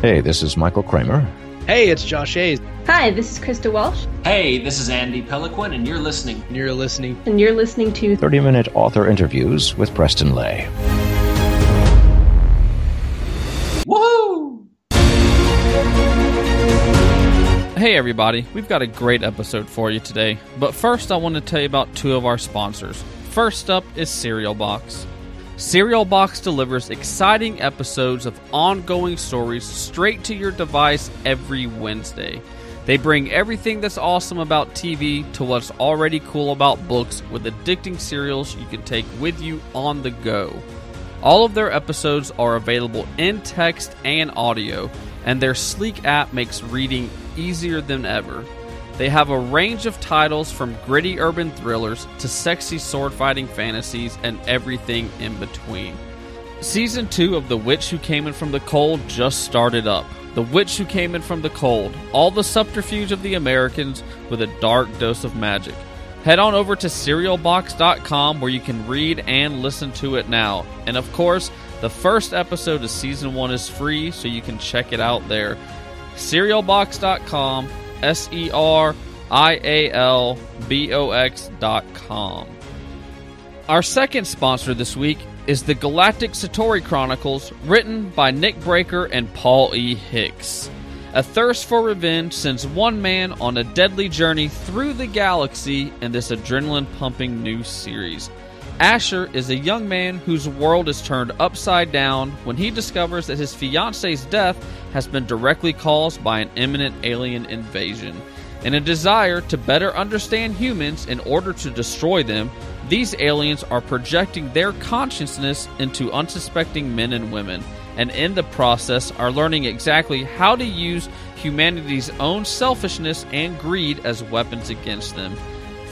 Hey, this is Michael Kramer. Hey, it's Josh Hayes. Hi, this is Krista Walsh. Hey, this is Andy Peliquin, and you're listening. And you're listening. And you're listening to 30-minute author interviews with Preston Lay. Woohoo! Hey everybody, we've got a great episode for you today. But first I want to tell you about two of our sponsors. First up is Serial Box. Serial Box delivers exciting episodes of ongoing stories straight to your device every Wednesday. They bring everything that's awesome about TV to what's already cool about books with addicting serials you can take with you on the go. All of their episodes are available in text and audio, and their sleek app makes reading easier than ever. They have a range of titles from gritty urban thrillers to sexy sword-fighting fantasies and everything in between. Season 2 of The Witch Who Came In From the Cold just started up. The Witch Who Came In From the Cold, all the subterfuge of the Americans with a dark dose of magic. Head on over to serialbox.com where you can read and listen to it now. And of course, the first episode of Season 1 is free, so you can check it out there. Serialbox.com, serialbox.com. Our second sponsor this week is the Galactic Satori Chronicles, written by Nick Breaker and Pauli Hicks. A thirst for revenge sends one man on a deadly journey through the galaxy in this adrenaline-pumping new series. Asher is a young man whose world is turned upside down when he discovers that his fiance's death has been directly caused by an imminent alien invasion. In a desire to better understand humans in order to destroy them, these aliens are projecting their consciousness into unsuspecting men and women, and in the process are learning exactly how to use humanity's own selfishness and greed as weapons against them.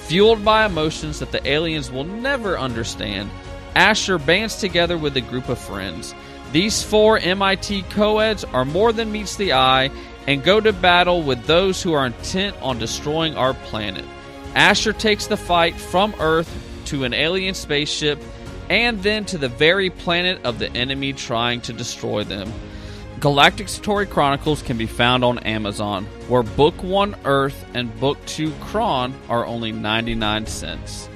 Fueled by emotions that the aliens will never understand, Asher bands together with a group of friends. These four MIT co-eds are more than meets the eye and go to battle with those who are intent on destroying our planet. Asher takes the fight from Earth to an alien spaceship and then to the very planet of the enemy trying to destroy them. Galactic Satori Chronicles can be found on Amazon, where Book 1 Earth and Book 2 Chron are only 99 cents.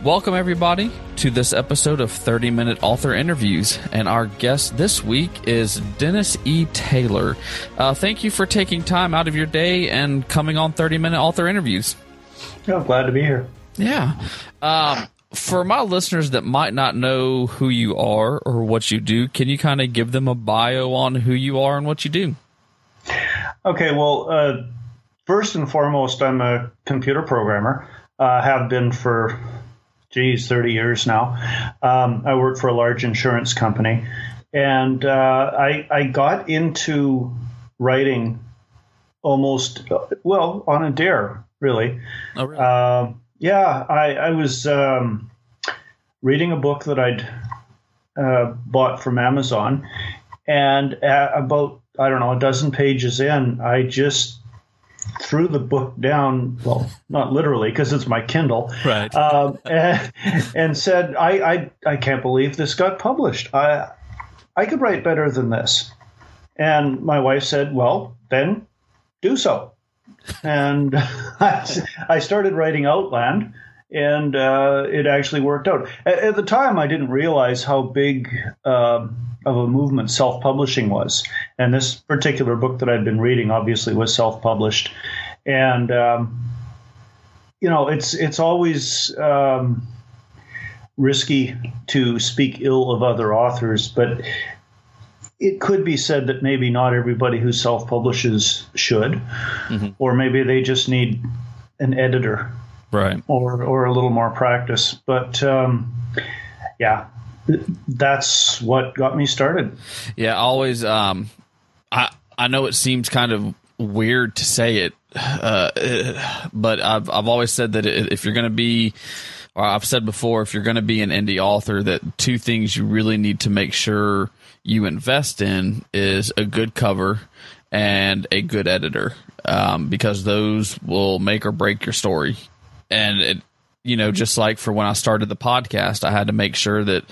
Welcome everybody to this episode of 30-Minute Author Interviews, and our guest this week is Dennis E. Taylor. Thank you for taking time out of your day and coming on 30-Minute Author Interviews. Oh, glad to be here. Yeah. For my listeners that might not know who you are or what you do, can you kind of give them a bio on who you are and what you do? Okay, well, first and foremost, I'm a computer programmer. Have been for, 30 years now. I work for a large insurance company. And I got into writing almost, on a dare, really. Oh, really? I was reading a book that I'd bought from Amazon, and about, a dozen pages in, I just threw the book down, well, not literally, because it's my Kindle, right? And said, I can't believe this got published. I could write better than this. And my wife said, well, then do so. And I started writing Outland, and it actually worked out. At the time, I didn't realize how big of a movement self-publishing was. And this particular book that I'd been reading obviously was self-published. And, it's always risky to speak ill of other authors, but it could be said that maybe not everybody who self-publishes should, or maybe they just need an editor, right? Or a little more practice. But that's what got me started. Yeah, always. I know it seems kind of weird to say it, but I've always said that if you're going to be, or I've said before, if you're going to be an indie author, that two things you really need to make sure you invest in is a good cover and a good editor, because those will make or break your story. And it, just like for when I started the podcast, I had to make sure that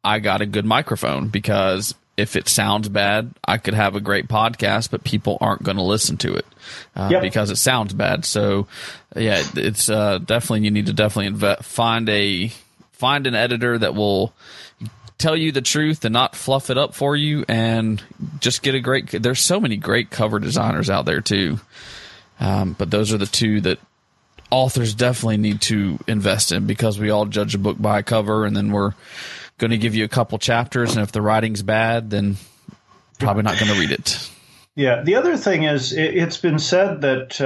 I got a good microphone, because if it sounds bad, I could have a great podcast, but people aren't going to listen to it because it sounds bad. So, yeah, it's definitely, you need to definitely find an editor that will tell you the truth and not fluff it up for you, and just get a great. There's so many great cover designers out there too, but those are the two that authors definitely need to invest in, because we all judge a book by a cover, and then we're going to give you a couple chapters, and if the writing's bad, then probably not going to read it. Yeah. The other thing is, it's been said that,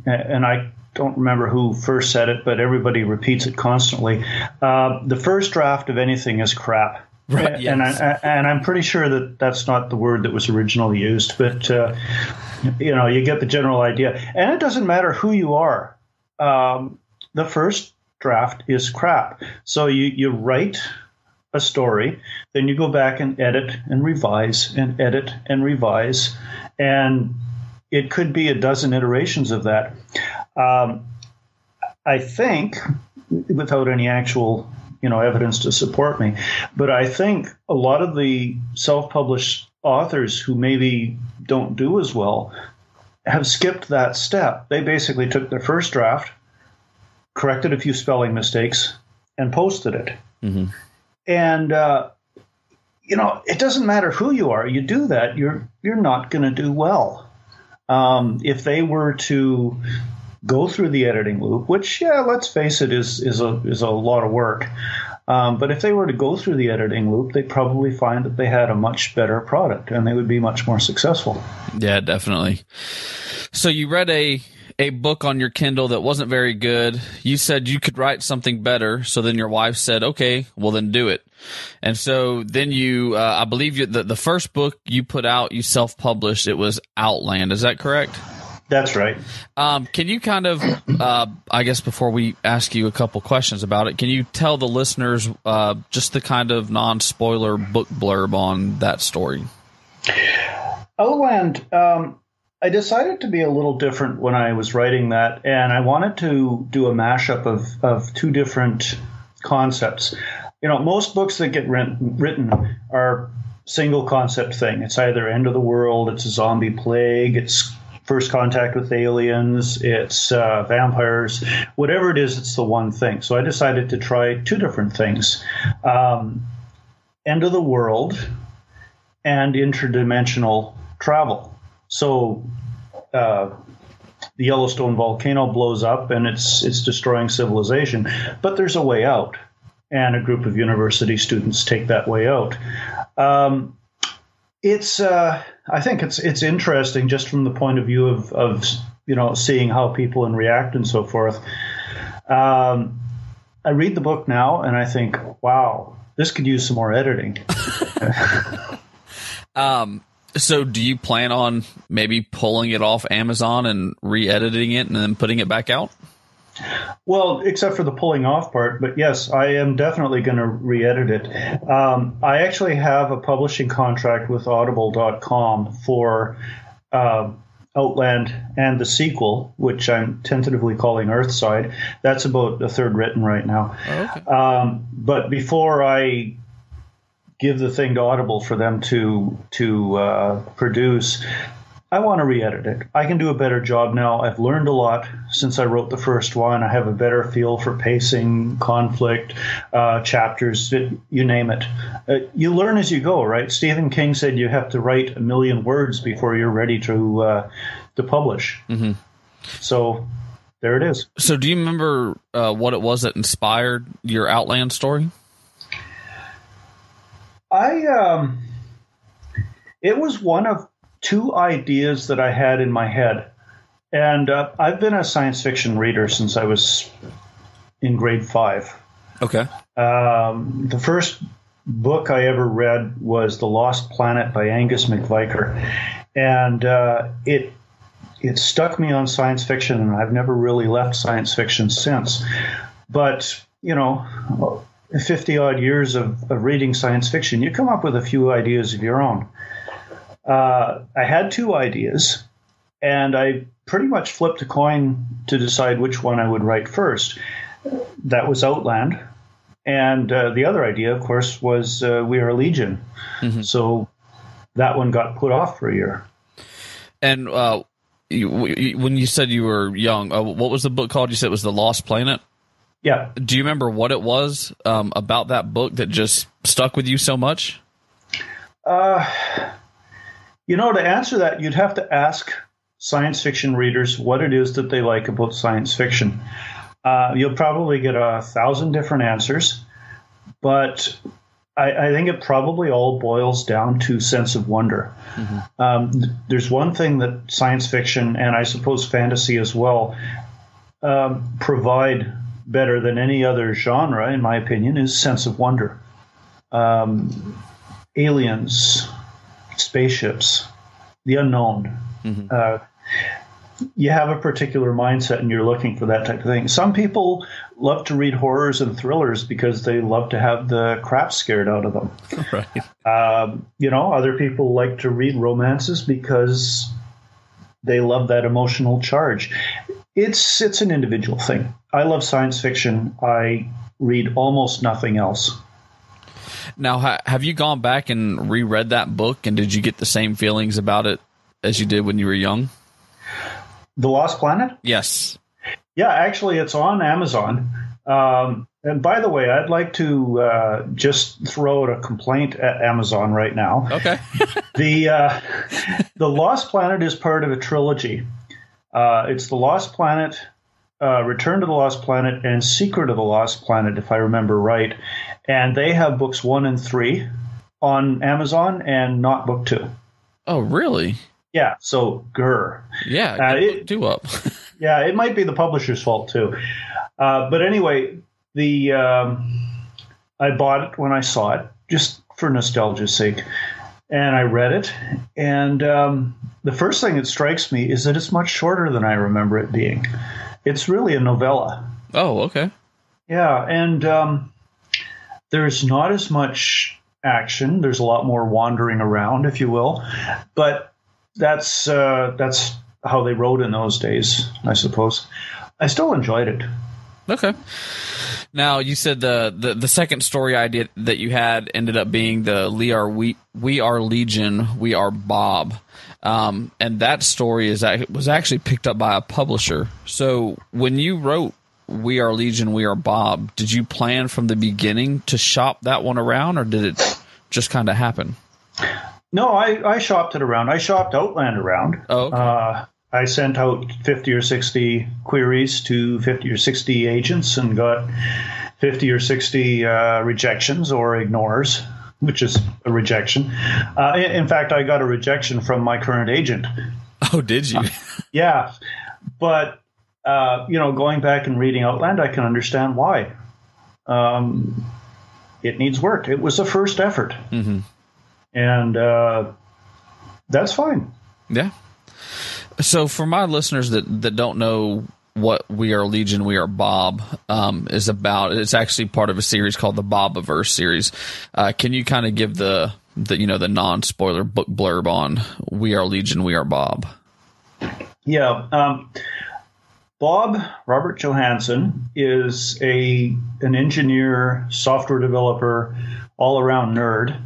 and I don't remember who first said it, but everybody repeats it constantly. The first draft of anything is crap. Right, yes. And I'm pretty sure that that's not the word that was originally used, but you get the general idea. And it doesn't matter who you are. The first draft is crap. So you write a story, then you go back and edit and revise and edit and revise, and it could be a dozen iterations of that. I think, without any actual evidence to support me, but I think a lot of the self-published authors who maybe don't do as well have skipped that step. They basically took their first draft, corrected a few spelling mistakes, and posted it. Mm-hmm. And it doesn't matter who you are. You do that, you're not going to do well. If they were to go through the editing loop, which, let's face it, is a lot of work. But if they were to go through the editing loop, they'd probably find that they had a much better product, and they would be much more successful. Yeah, definitely. So you read a book on your Kindle that wasn't very good. You said you could write something better. So then your wife said, okay, well then do it. And so then you, I believe the first book you put out, you self-published, it was Outland. Is that correct? That's right. Can you kind of, I guess before we ask you a couple questions about it, can you tell the listeners just the kind of non-spoiler book blurb on that story? Outland, I decided to be a little different when I was writing that, and I wanted to do a mashup of two different concepts. Most books that get written are single concept thing. It's either end of the world, it's a zombie plague, it's first contact with aliens, it's vampires, whatever it is, it's the one thing. So I decided to try two different things. End of the world and interdimensional travel. So the Yellowstone volcano blows up and it's destroying civilization, but there's a way out, and a group of university students take that way out. I think it's interesting just from the point of view of seeing how people react and so forth. I read the book now and I think, wow, this could use some more editing. So do you plan on maybe pulling it off Amazon and re-editing it and then putting it back out? Well, except for the pulling off part, but yes, I am definitely going to re-edit it. I actually have a publishing contract with Audible.com for Outland and the sequel, which I'm tentatively calling Earthside. That's about a third written right now. Oh, okay. But before I give the thing to Audible for them to produce, I want to re-edit it. I can do a better job now. I've learned a lot since I wrote the first one. I have a better feel for pacing, conflict, chapters, you name it. You learn as you go, right? Stephen King said you have to write 1 million words before you're ready to publish. Mm-hmm. So there it is. So do you remember what it was that inspired your Outland story? It was one of two ideas that I had in my head. And I've been a science fiction reader since I was in grade 5. Okay. The first book I ever read was The Lost Planet by Angus McVicar. And it stuck me on science fiction, and I've never really left science fiction since. But, 50-odd years of reading science fiction, you come up with a few ideas of your own. I had two ideas, and I pretty much flipped a coin to decide which one I would write first. That was Outland. And the other idea, of course, was We Are Legion. Mm-hmm. So that one got put off for a year. And when you said you were young, what was the book called? You said it was The Lost Planet? Yeah. Do you remember what it was about that book that just stuck with you so much? To answer that, you'd have to ask science fiction readers what it is that they like about science fiction. You'll probably get 1,000 different answers, but I think it probably all boils down to sense of wonder. Mm-hmm. There's one thing that science fiction, and I suppose fantasy as well, provide better than any other genre, in my opinion, is sense of wonder. Aliens, spaceships, the unknown. Mm-hmm. You have a particular mindset and you're looking for that type of thing. Some people love to read horrors and thrillers because they love to have the crap scared out of them. Right. Other people like to read romances because they love that emotional charge. It's an individual thing. I love science fiction. I read almost nothing else. Now, have you gone back and reread that book, and did you get the same feelings about it as you did when you were young? The Lost Planet? Yes. Yeah, actually, it's on Amazon. And by the way, I'd like to just throw out a complaint at Amazon right now. Okay. The Lost Planet is part of a trilogy. It's The Lost Planet, Return to the Lost Planet, and Secret of the Lost Planet, if I remember right. And they have books 1 and 3 on Amazon and not book 2. Oh, really? Yeah, so grr. Yeah, book 2 up. Yeah, it might be the publisher's fault too. But anyway, I bought it when I saw it, just for nostalgia's sake. And I read it. And the first thing that strikes me is that it's much shorter than I remember it being. It's really a novella. Oh, okay. Yeah, and there's not as much action. There's a lot more wandering around, if you will. But that's how they wrote in those days, I suppose. I still enjoyed it. Okay. Now, you said the second story idea that you had ended up being the We Are Legion, We Are Bob. And that story was actually picked up by a publisher. So when you wrote We Are Legion, We Are Bob, did you plan from the beginning to shop that one around, or did it just kind of happen? No, I shopped it around. I shopped Outland around. Oh, okay. I sent out 50 or 60 queries to 50 or 60 agents and got 50 or 60 rejections or ignores, which is a rejection. In fact, I got a rejection from my current agent. Oh, did you? Yeah. But, going back and reading Outland, I can understand why. It needs work. It was a first effort. Mm-hmm. And that's fine. Yeah. So for my listeners that don't know what We Are Legion, We Are Bob is about, it's actually part of a series called the Bobiverse series. Can you kind of give the non-spoiler book blurb on We Are Legion, We Are Bob? Yeah. Bob, Robert Johansson, is an engineer, software developer, all-around nerd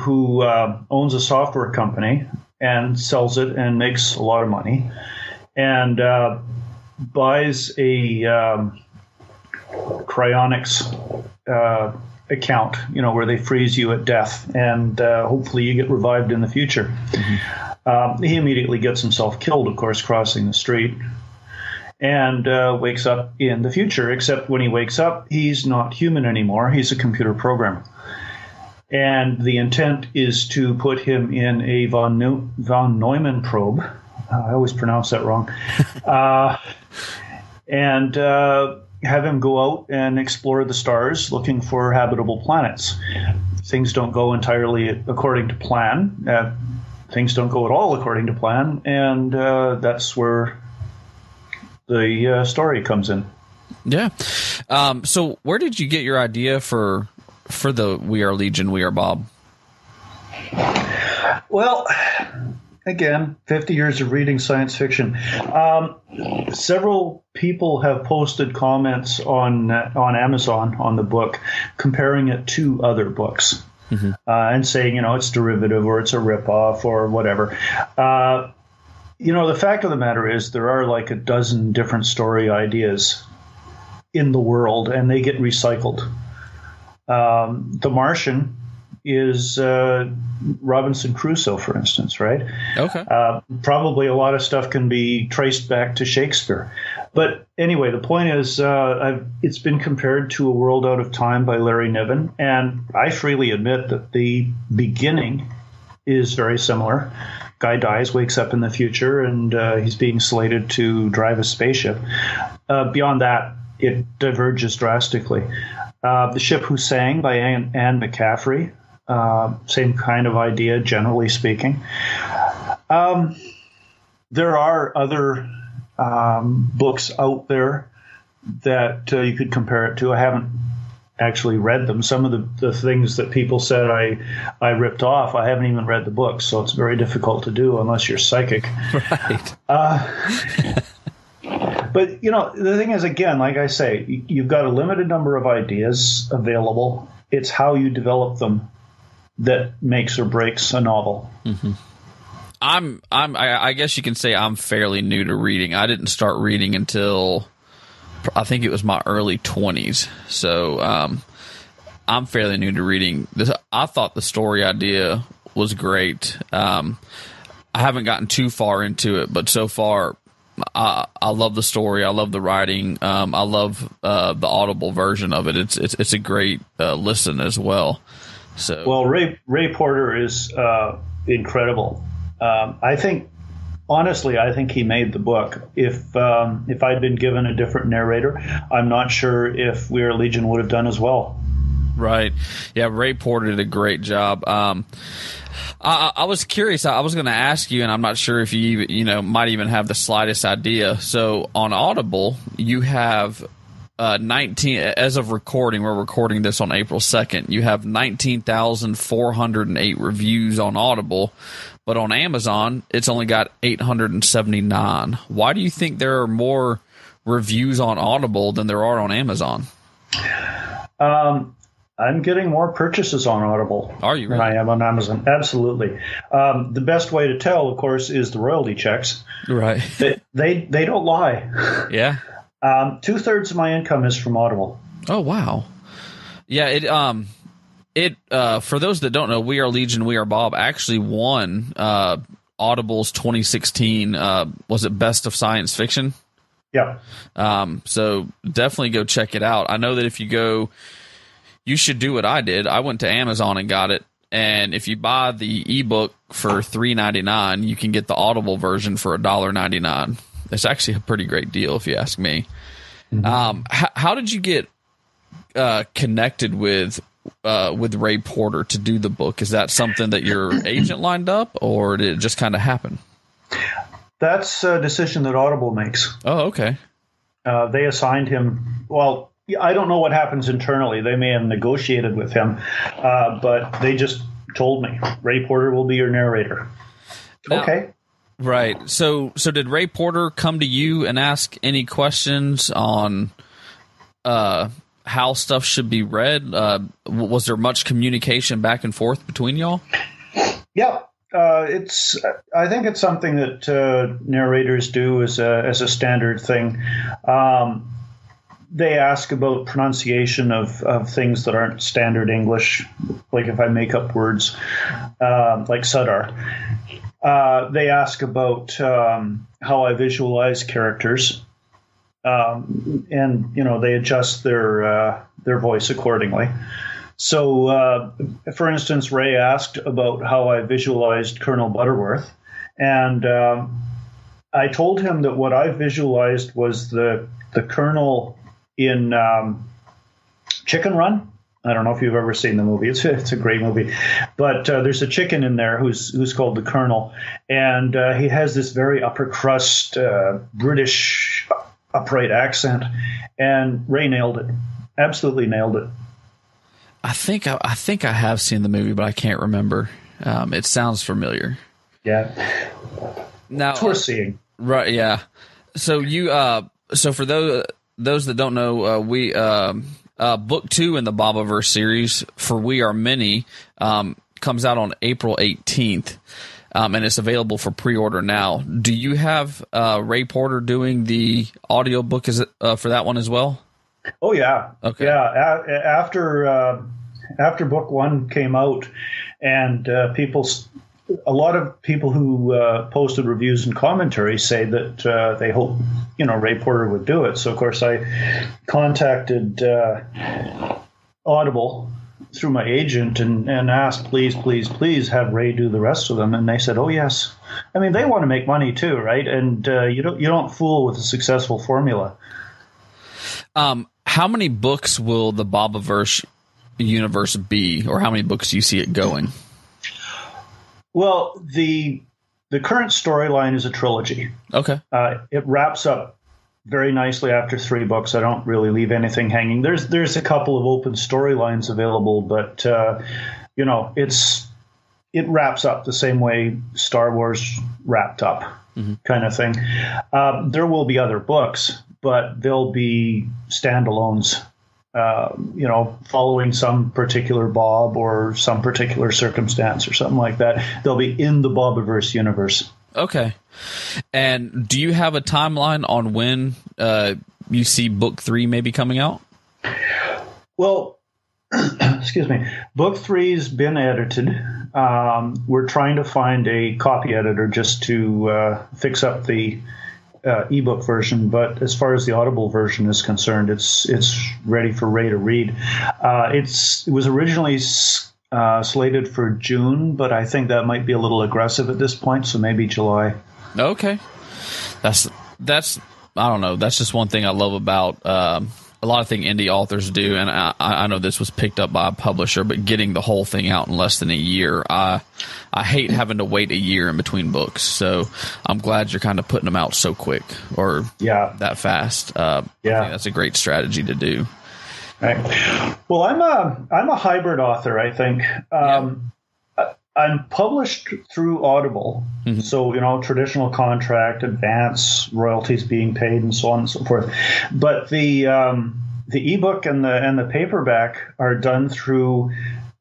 who owns a software company and sells it and makes a lot of money, and buys a cryonics account, where they freeze you at death, and hopefully you get revived in the future. Mm-hmm. He immediately gets himself killed, of course, crossing the street, and wakes up in the future, except when he wakes up, he's not human anymore. He's a computer programmer. And the intent is to put him in a von Neumann probe. I always pronounce that wrong. And have him go out and explore the stars looking for habitable planets. Things don't go entirely according to plan. Things don't go at all according to plan. And that's where the story comes in. Yeah. So where did you get your idea for the We Are Legion, We Are Bob? Well, again, 50 years of reading science fiction. Several people have posted comments on Amazon on the book, comparing it to other books. and saying, it's derivative or it's a ripoff or whatever. The fact of the matter is there are like a dozen different story ideas in the world, and they get recycled. The Martian is Robinson Crusoe, for instance, right? Okay. Probably a lot of stuff can be traced back to Shakespeare. But anyway, the point is it's been compared to A World Out of Time by Larry Niven, and I freely admit that the beginning is very similar. Guy dies, wakes up in the future, and he's being slated to drive a spaceship. Beyond that, it diverges drastically. The Ship Who Sang by Anne McCaffrey, same kind of idea, generally speaking. There are other books out there that you could compare it to. I haven't actually read them. Some of the things that people said I ripped off, I haven't even read the books, so it's very difficult to do unless you're psychic. Right. But, the thing is, again, like I say, you've got a limited number of ideas available. It's how you develop them that makes or breaks a novel. Mm-hmm. I guess you can say I'm fairly new to reading. I didn't start reading until I think it was my early 20s. So I'm fairly new to reading. I thought the story idea was great. I haven't gotten too far into it, but so far I love the story. I love the writing. I love the Audible version of it. It's a great listen as well. So well, Ray Porter is incredible. I think he made the book. If I'd been given a different narrator, I'm not sure if We Are Legion would have done as well. Right. Yeah, Ray Porter did a great job. I was curious. I was going to ask you, and I'm not sure if you might even have the slightest idea. So on Audible, you have 19, as of recording, we're recording this on April 2nd, you have 19,408 reviews on Audible, but on Amazon, it's only got 879. Why do you think there are more reviews on Audible than there are on Amazon? I'm getting more purchases on Audible than I am on Amazon. Absolutely. The best way to tell, of course, is the royalty checks. Right. They don't lie. Yeah. 2/3 of my income is from Audible. Oh, wow. Yeah, it for those that don't know, We Are Legion, We Are Bob actually won Audible's 2016 was it Best of Science Fiction? Yeah. So definitely go check it out. I know that if you go, you should do what I did. I went to Amazon and got it, and if you buy the ebook for $3.99, you can get the Audible version for $1.99. It's actually a pretty great deal, if you ask me. Mm-hmm. How did you get connected with Ray Porter to do the book? Is that something that your agent lined up, or did it just kind of happen? That's a decision that Audible makes. Oh, okay. They assigned him. Well, I don't know what happens internally. They may have negotiated with him, but they just told me, Ray Porter will be your narrator. Now, okay. Right. So did Ray Porter come to you and ask any questions on how stuff should be read? Was there much communication back and forth between y'all? Yeah. I think it's something that narrators do as a standard thing. They ask about pronunciation of things that aren't standard English, like if I make up words, like Sudar. They ask about how I visualize characters, and they adjust their voice accordingly. So, for instance, Ray asked about how I visualized Colonel Butterworth, and I told him that what I visualized was the Colonel in Chicken Run. I don't know if you've ever seen the movie. It's a great movie, but there's a chicken in there who's called the Colonel, and he has this very upper crust British upright accent, and Ray nailed it. Absolutely nailed it. I think I have seen the movie, but I can't remember. It sounds familiar. Yeah. Now it's worth seeing. Right. Yeah. So you so for those that don't know, Book 2 in the Bobiverse series, For We Are Many, comes out on April 18th, and it's available for pre-order now. Do you have Ray Porter doing the audiobook for that one as well? Oh, yeah. Okay. Yeah, after book 1 came out, and a lot of people who posted reviews and commentary say that they hope, Ray Porter would do it. So, of course, I contacted Audible through my agent and asked, please have Ray do the rest of them. And they said, oh, yes. I mean, they want to make money too, right? And you don't fool with a successful formula. How many books will the Bobiverse universe be, or how many books do you see it going? Well, the current storyline is a trilogy. Okay. It wraps up very nicely after 3 books. I don't really leave anything hanging. There's a couple of open storylines available, but it wraps up the same way Star Wars wrapped up, kind of thing. There will be other books, but they'll be standalones. Following some particular Bob or some particular circumstance or something like that. They'll be in the Bobiverse universe. Okay. And do you have a timeline on when you see book 3 maybe coming out? Well, excuse me. Book 3's been edited. We're trying to find a copy editor just to fix up the ebook version, but as far as the Audible version is concerned, it's ready for Ray to read. It was originally slated for June, but I think that might be a little aggressive at this point, so maybe July. Okay, that's I don't know. That's just one thing I love about a lot of things indie authors do, and I know this was picked up by a publisher, but getting the whole thing out in less than a year, I hate having to wait a year in between books. So I'm glad you're kind of putting them out so quick or that fast. I think that's a great strategy to do. Right. Well, I'm a hybrid author, I think. I'm published through Audible, so traditional contract, advance, royalties being paid, and so on and so forth. But the ebook and the paperback are done through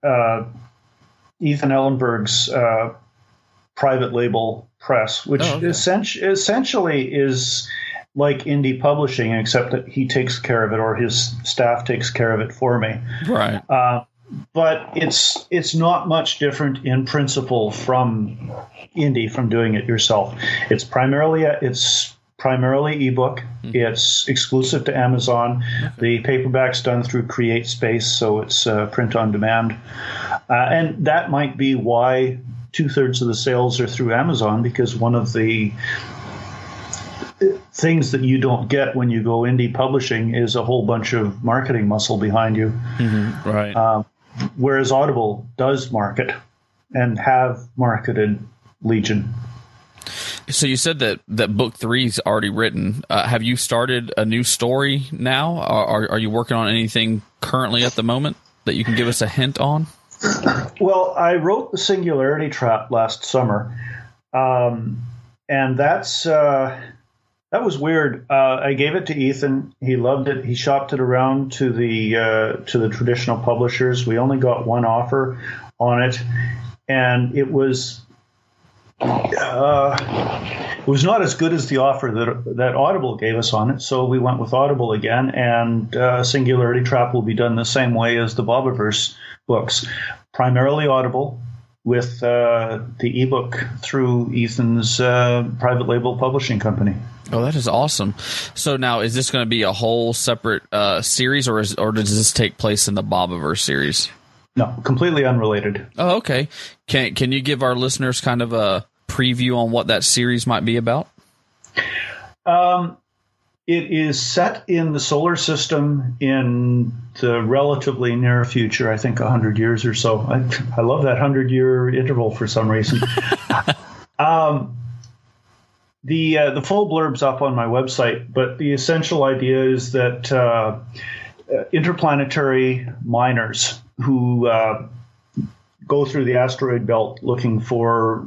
Ethan Ellenberg's private label press, which essentially is like indie publishing, except that he takes care of it, or his staff takes care of it for me. Right. But it's not much different in principle from indie, from doing it yourself. It's primarily ebook. It's exclusive to Amazon. The paperback's done through Create Space, so it's print on demand. And that might be why 2/3 of the sales are through Amazon, because one of the things that you don't get when you go indie publishing is a whole bunch of marketing muscle behind you. Right. Whereas Audible does market and have marketed Legion. So you said that book 3's already written. Have you started a new story now? Are you working on anything currently at the moment that you can give us a hint on? Well, I wrote The Singularity Trap last summer, and that was weird. I gave it to Ethan. He loved it. He shopped it around to the traditional publishers. We only got one offer on it, and it was not as good as the offer that Audible gave us on it. So we went with Audible again, and Singularity Trap will be done the same way as the Bobiverse books, primarily Audible, with the ebook through Ethan's private label publishing company. Oh, that is awesome. So now, is this going to be a whole separate series, or does this take place in the Bobiverse series? No, completely unrelated. Oh, okay. Can you give our listeners kind of a preview on what that series might be about? It is set in the solar system in the relatively near future, I think 100 years or so. I love that 100-year interval for some reason. The full blurb's up on my website, but the essential idea is that interplanetary miners who go through the asteroid belt looking for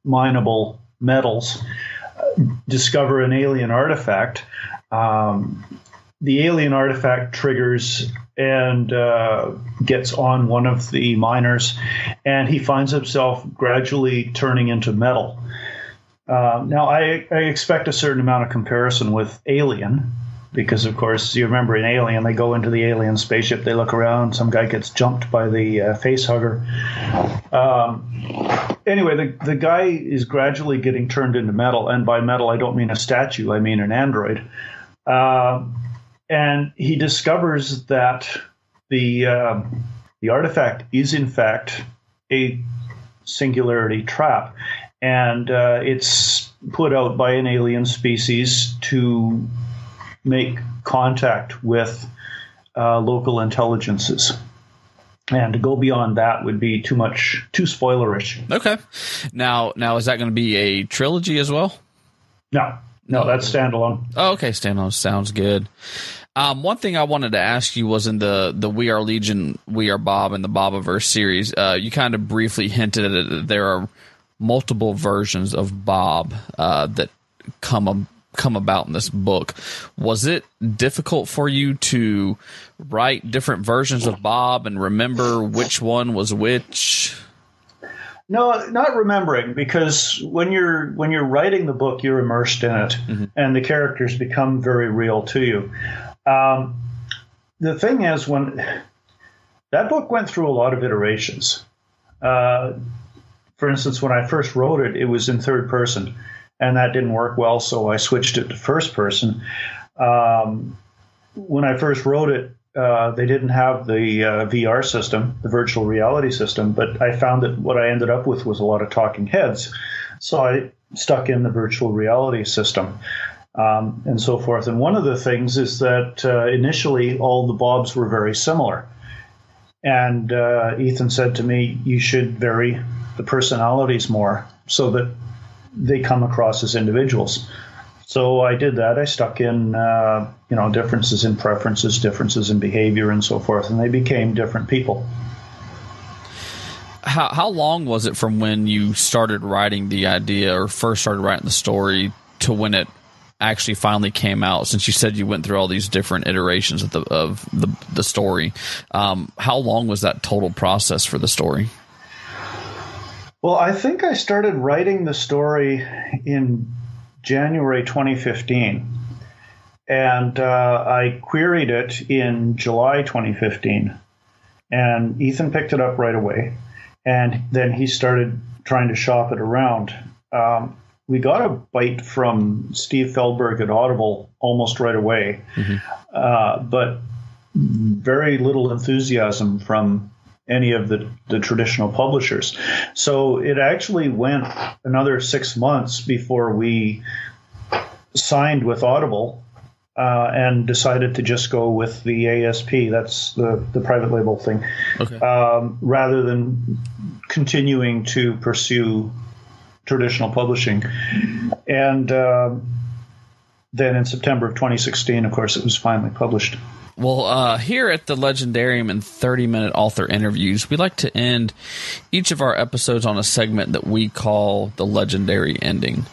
mineable metals discover an alien artifact the alien artifact triggers and gets on one of the miners, and he finds himself gradually turning into metal. Now, I expect a certain amount of comparison with Alien, because, of course, you remember in Alien, they go into the alien spaceship, they look around, some guy gets jumped by the face hugger. Anyway, the guy is gradually getting turned into metal, and by metal, I don't mean a statue, I mean an android. And he discovers that the artifact is, in fact, a singularity trap. And it's put out by an alien species to make contact with local intelligences. And to go beyond that would be too spoilerish. Okay. Now is that going to be a trilogy as well? No, that's standalone. Oh, okay, standalone. Sounds good. One thing I wanted to ask you was in the We Are Legion, We Are Bob, and the Bobiverse series, you kind of briefly hinted at it that there are multiple versions of Bob that come about in this book. Was it difficult for you to write different versions of Bob and remember which one was which? No, not remembering, because when you're writing the book, you're immersed in it, and the characters become very real to you. The thing is, when that book went through a lot of iterations. For instance, when I first wrote it, it was in third person, and that didn't work well, so I switched it to first person. When I first wrote it, they didn't have the VR system, the virtual reality system, but I found that what I ended up with was a lot of talking heads. So I stuck in the virtual reality system and so forth. And one of the things is that initially all the Bobs were very similar. And Ethan said to me, you should vary the personalities more so that they come across as individuals. So I did that. I stuck in, differences in preferences, differences in behavior, and so forth, and they became different people. How long was it from when you started writing the idea or first started writing the story to when it actually finally came out? Since you said you went through all these different iterations of the story, how long was that total process for the story? Well, I think I started writing the story in January 2015, and I queried it in July 2015, and Ethan picked it up right away, and then he started trying to shop it around. We got a bite from Steve Feldberg at Audible almost right away, but very little enthusiasm from any of the traditional publishers. So it actually went another 6 months before we signed with Audible and decided to just go with the ASP. That's the private label thing, rather than continuing to pursue traditional publishing. And then in September of 2016, of course, it was finally published. Well, here at the Leigendarium and 30-minute author interviews, we like to end each of our episodes on a segment that we call the legendary ending.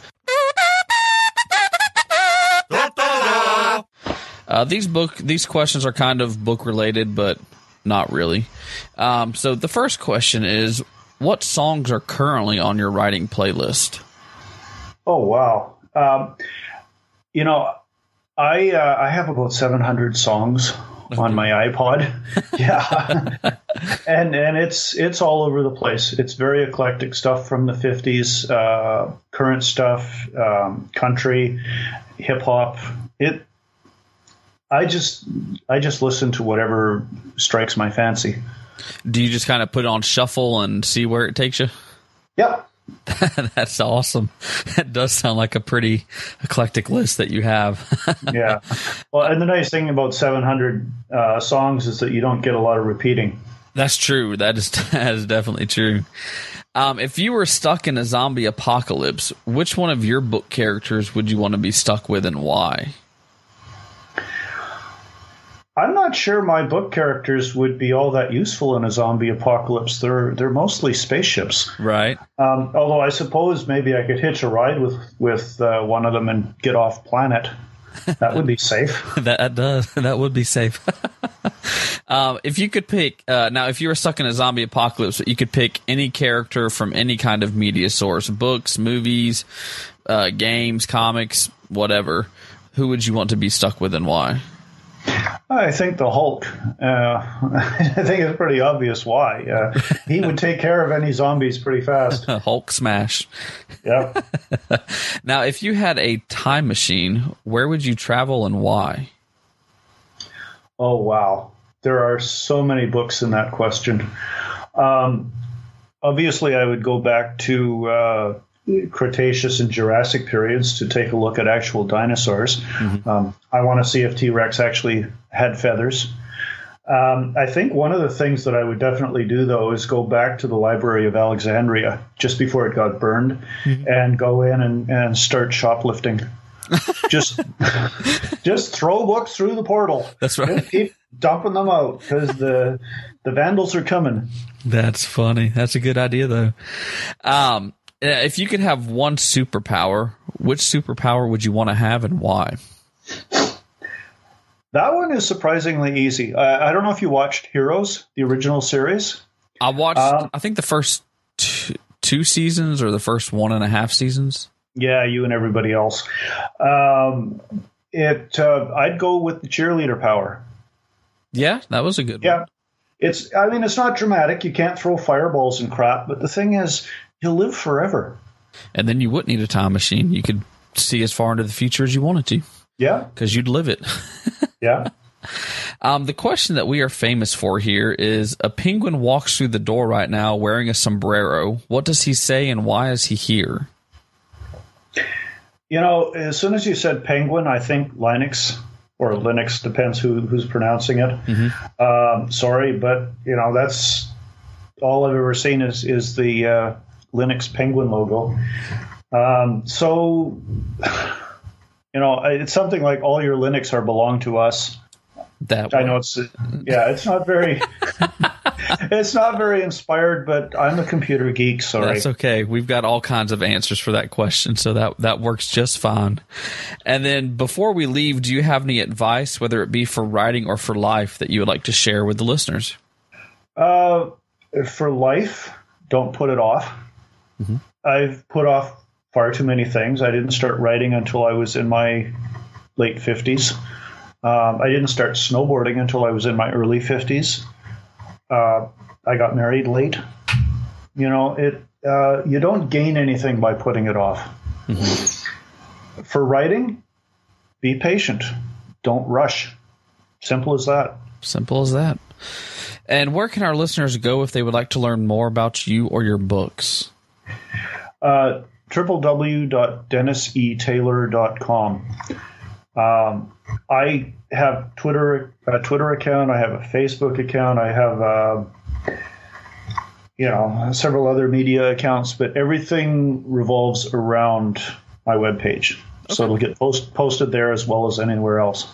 These questions are kind of book related, but not really. So the first question is, what songs are currently on your writing playlist? Oh, wow. I have about 700 songs on my iPod. Yeah. and it's all over the place. It's very eclectic stuff from the 50s, current stuff, country, hip hop. I just listen to whatever strikes my fancy. Do you just kind of put it on shuffle and see where it takes you? Yep. That's awesome. That does sound like a pretty eclectic list that you have. Yeah. Well, and the nice thing about 700 songs is that you don't get a lot of repeating. That's true. That is definitely true. If you were stuck in a zombie apocalypse, which one of your book characters would you want to be stuck with and why? I'm not sure my book characters would be all that useful in a zombie apocalypse. They're mostly spaceships, right? Although I suppose maybe I could hitch a ride with one of them and get off planet. That would be safe. That would be safe. If you could pick, now if you were stuck in a zombie apocalypse, you could pick any character from any kind of media source, books, movies, games, comics, whatever. Who would you want to be stuck with and why? I think the Hulk. I think it's pretty obvious why. He would take care of any zombies pretty fast. Hulk smash. Yeah. Now, if you had a time machine, where would you travel and why? Oh, wow. There are so many books in that question. Obviously, I would go back to Cretaceous and Jurassic periods to take a look at actual dinosaurs. Mm-hmm. I want to see if T-Rex actually had feathers. I think one of the things that I would definitely do, though, is go back to the Library of Alexandria just before it got burned, mm-hmm. and go in and start shoplifting. just throw books through the portal. That's right. Just keep dumping them out because the vandals are coming. That's funny. That's a good idea, though. If you could have one superpower, which superpower would you want to have and why? That one is surprisingly easy. I don't know if you watched Heroes, the original series. I watched, I think, the first two seasons or the first 1.5 seasons. Yeah, you and everybody else. I'd go with the cheerleader power. Yeah, that was a good one. Yeah. It's not dramatic. You can't throw fireballs and crap, but the thing is, you'll live forever. And then you wouldn't need a time machine. You could see as far into the future as you wanted to. Yeah. Because you'd live it. Yeah. The question that we are famous for here is, a penguin walks through the door right now wearing a sombrero. What does he say and why is he here? As soon as you said penguin, I think Linux, or Linux, depends who's pronouncing it. Mm-hmm. Sorry, but, that's all I've ever seen is the Linux penguin logo. It's something like all your Linux belong to us. I know it's not very it's not very inspired, but I'm a computer geek, sorry. That's okay. We've got all kinds of answers for that question, so that works just fine. And then before we leave, do you have any advice, whether it be for writing or for life, that you would like to share with the listeners? For life, don't put it off. Mm-hmm. I've put off far too many things. I didn't start writing until I was in my late 50s. I didn't start snowboarding until I was in my early 50s. I got married late. You don't gain anything by putting it off. Mm-hmm. For writing, be patient. Don't rush. Simple as that. Simple as that. And where can our listeners go if they would like to learn more about you or your books? www.DennisETaylor.com. I have a Twitter account. I have a Facebook account. I have, several other media accounts, but everything revolves around my webpage. Okay. So it'll get posted there as well as anywhere else.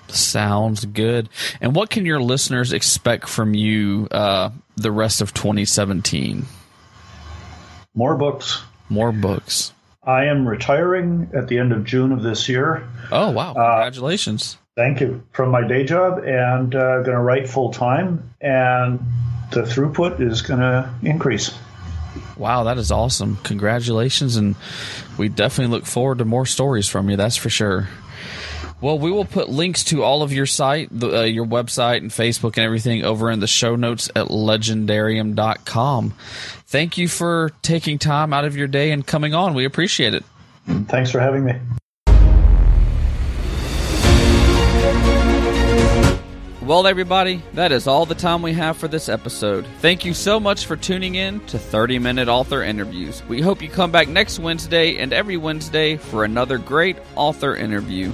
Sounds good. And what can your listeners expect from you the rest of 2017? More books. More books. I am retiring at the end of June of this year. Oh, wow. Congratulations. Thank you. From my day job, and going to write full time, and the throughput is going to increase. Wow, that is awesome. Congratulations, and we definitely look forward to more stories from you, that's for sure. Well, we will put links to all of your site, your website and Facebook and everything over in the show notes at Leigendarium.com. Thank you for taking time out of your day and coming on. We appreciate it. Thanks for having me. Well, everybody, that is all the time we have for this episode. Thank you so much for tuning in to 30-Minute Author Interviews. We hope you come back next Wednesday and every Wednesday for another great author interview.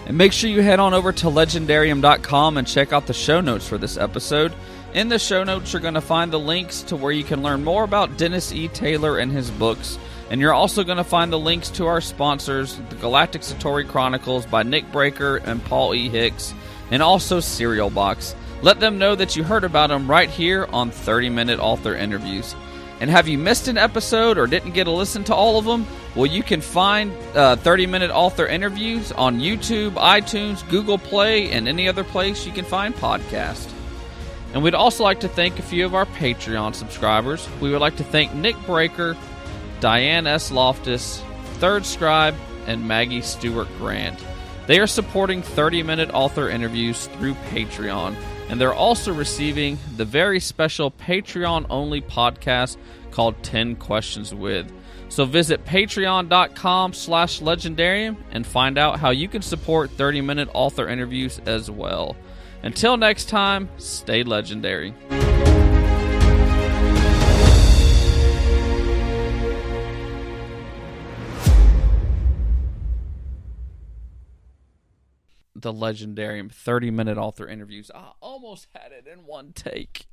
And make sure you head on over to Leigendarium.com and check out the show notes for this episode. In the show notes, you're going to find the links to where you can learn more about Dennis E. Taylor and his books. And you're also going to find the links to our sponsors, the Galactic Satori Chronicles by Nick Breaker and Paul E. Hicks, and also Cereal Box. Let them know that you heard about them right here on 30-Minute Author Interviews. And have you missed an episode or didn't get to listen to all of them? Well, you can find 30-minute author interviews on YouTube, iTunes, Google Play, and any other place you can find podcasts. And we'd also like to thank a few of our Patreon subscribers. We would like to thank Nick Breaker, Diane S. Loftus, Third Scribe, and Maggie Stewart Grant. They are supporting 30-minute author interviews through Patreon, and they're also receiving the very special Patreon-only podcast called 10 Questions With. So visit patreon.com/legendarium and find out how you can support 30-minute author interviews as well. Until next time, stay legendary. The Legendarium 30-minute author interviews. I almost had it in one take.